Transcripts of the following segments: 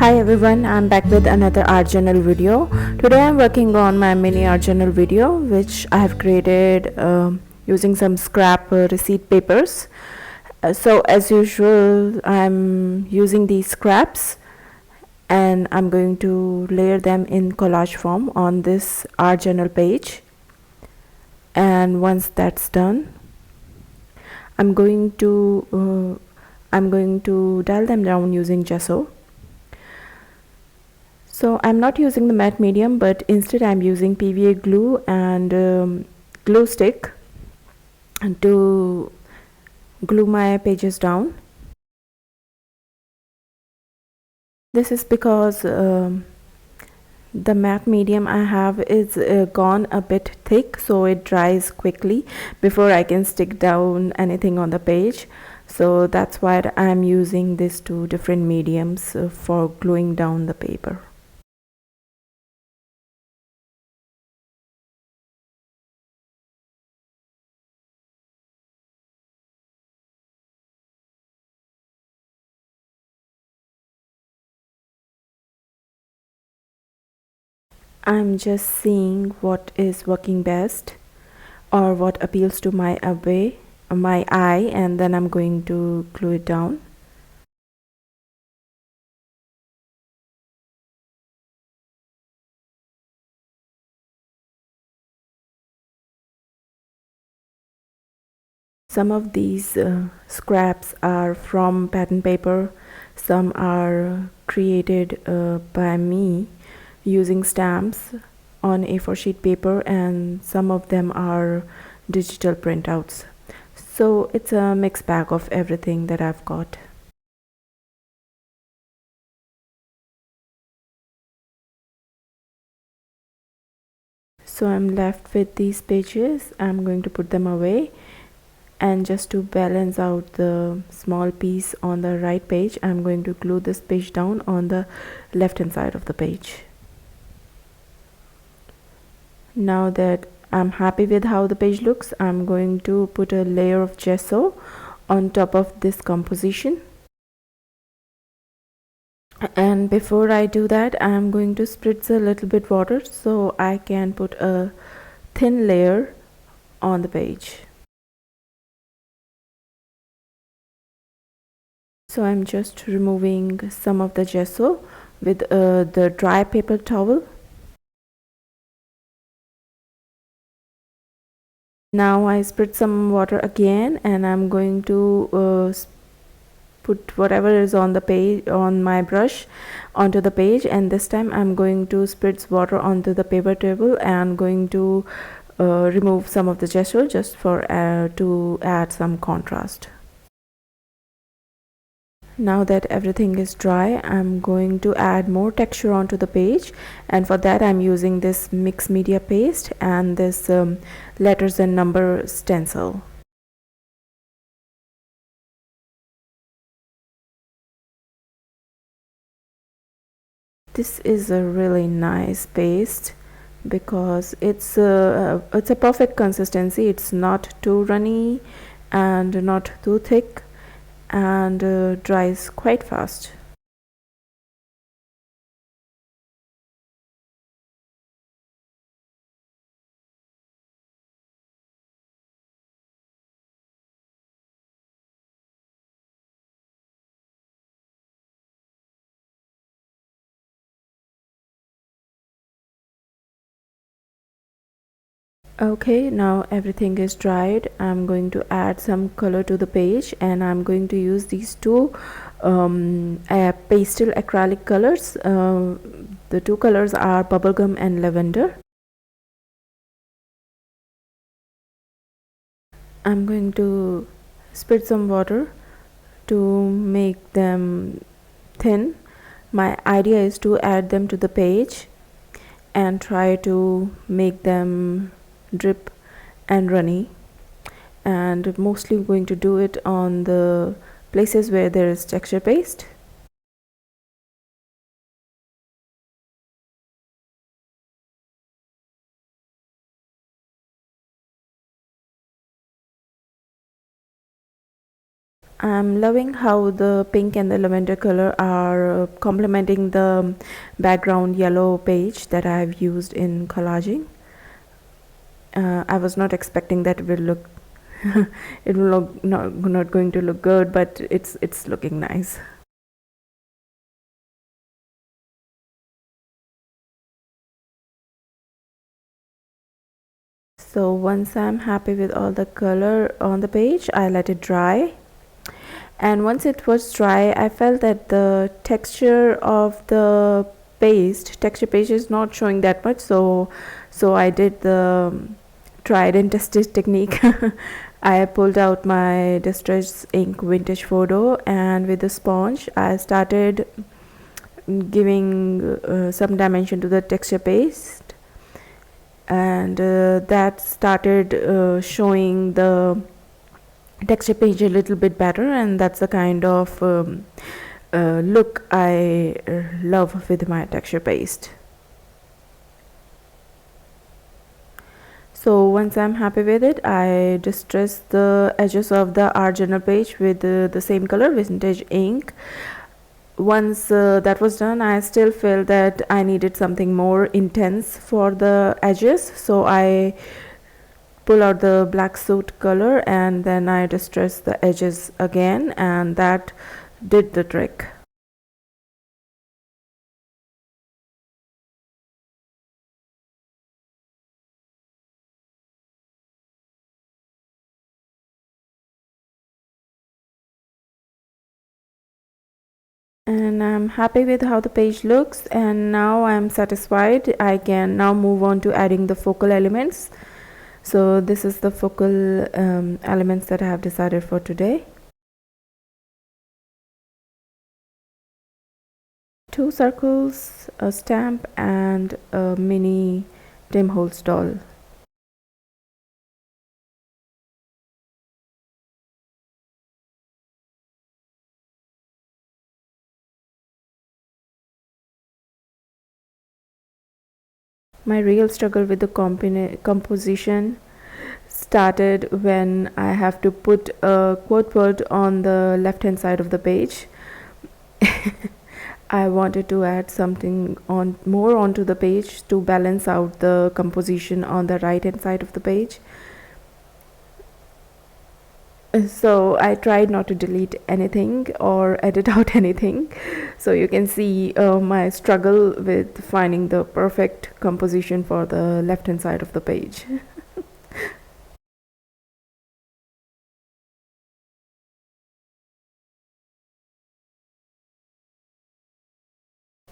Hi everyone, I'm back with another art journal video. Today I'm working on my mini art journal video which I have created using some scrap receipt papers. So as usual I'm using these scraps and I'm going to layer them in collage form on this art journal page, and once that's done I'm going to dial them down using gesso. So I'm not using the matte medium, but instead I'm using PVA glue and glue stick to glue my pages down. This is because the matte medium I have is gone a bit thick, so it dries quickly before I can stick down anything on the page. So that's why I'm using these two different mediums for gluing down the paper. I'm just seeing what is working best or what appeals to my eye, and then I'm going to glue it down. Some of these scraps are from pattern paper, some are created by me using stamps on A4 sheet paper, and some of them are digital printouts. So it's a mixed bag of everything that I've got. So I'm left with these pages. I'm going to put them away, and just to balance out the small piece on the right page, I'm going to glue this page down on the left hand side of the page. Now that I'm happy with how the page looks, I'm going to put a layer of gesso on top of this composition. And before I do that, I'm going to spritz a little bit water so I can put a thin layer on the page. So I'm just removing some of the gesso with the dry paper towel. Now I spritz some water again, and I'm going to put whatever is on the page on my brush onto the page, and this time I'm going to spritz water onto the paper table and going to remove some of the gesso just for to add some contrast. Now that everything is dry, I'm going to add more texture onto the page, and for that I'm using this mixedMedia paste and this letters and number stencil. This is a really nice paste because it's a perfect consistency. It's not too runny and not too thick, and dries quite fast. Okay, now everything is dried. I'm going to add some color to the page, and I'm going to use these two pastel acrylic colors. The two colors are bubblegum and lavender. I'm going to spritz some water to make them thin. My idea is to add them to the page and try to make them drip and runny, and mostly going to do it on the places where there is texture paste. I'm loving how the pink and the lavender color are complementing the background yellow page that I've used in collaging. I was not expecting that it will look it will look not going to look good, but it's looking nice. So once I'm happy with all the color on the page, I let it dry. And once it was dry, I felt that the texture of the texture page is not showing that much, so I did the tried and tested technique. I pulled out my distress ink vintage photo, and with the sponge I started giving some dimension to the texture paste, and that started showing the texture page a little bit better, and that's the kind of look I love with my texture paste. So once I'm happy with it, I distress the edges of the art journal page with the same color, vintage ink. Once that was done, I still felt that I needed something more intense for the edges, so I pull out the black soot color and then I distress the edges again, and that did the trick. And I'm happy with how the page looks, and now I'm satisfied. I can now move on to adding the focal elements. So this is the focal elements that I have decided for today. 2 circles, a stamp, and a mini Tim Holtz doll. My real struggle with the composition started when I have to put a quote word on the left hand side of the page. I wanted to add something more onto the page to balance out the composition on the right hand side of the page. So I tried not to delete anything or edit out anything, so you can see my struggle with finding the perfect composition for the left hand side of the page.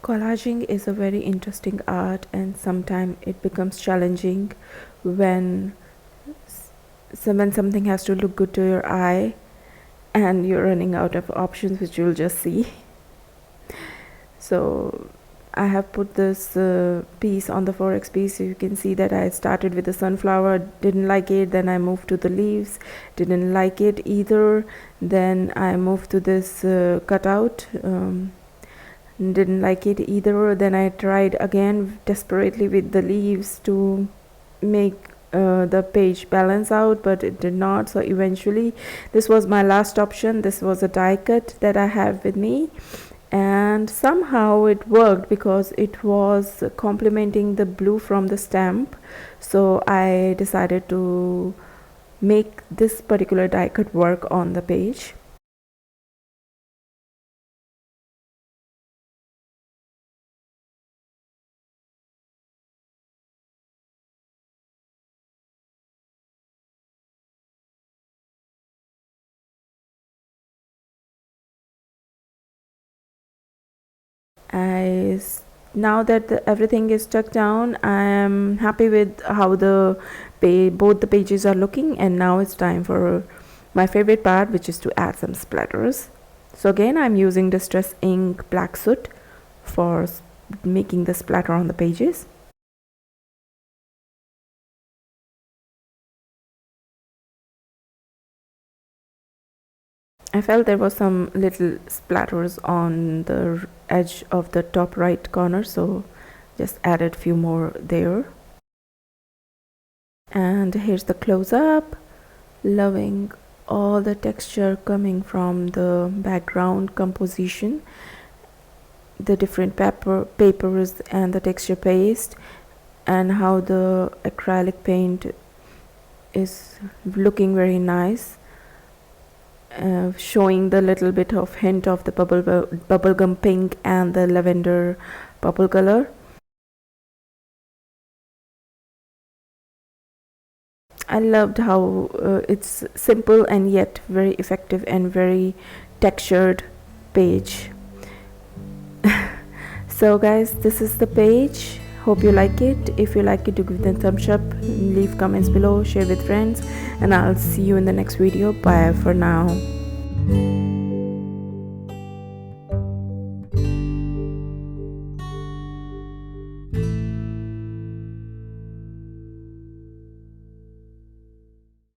Collaging is a very interesting art, and sometimes it becomes challenging when when something has to look good to your eye and you're running out of options, which you'll just see. So I have put this piece on the 4x piece. So you can see that I started with the sunflower, didn't like it, then I moved to the leaves, didn't like it either, then I moved to this cutout, didn't like it either, then I tried again desperately with the leaves to make the page balance out, but it did not. So eventually this was my last option. This was a die cut that I have with me, and somehow it worked because it was complementing the blue from the stamp. So I decided to make this particular die cut work on the page. Now that everything is stuck down, I am happy with how both the pages are looking, and now it's time for my favorite part, which is to add some splatters. So again, I'm using Distress Ink Black Soot for making the splatter on the pages. I felt there was some little splatters on the edge of the top right corner, so just added a few more there. And here's the close-up. Loving all the texture coming from the background composition, the different papers and the texture paste, and how the acrylic paint is looking very nice, showing the little bit of hint of the bubblegum pink and the lavender purple color. I loved how it's simple and yet very effective and very textured page. So guys, this is the page. Hope you like it. If you like it, do give it a thumbs up, leave comments below, share with friends, and I'll see you in the next video. Bye for now.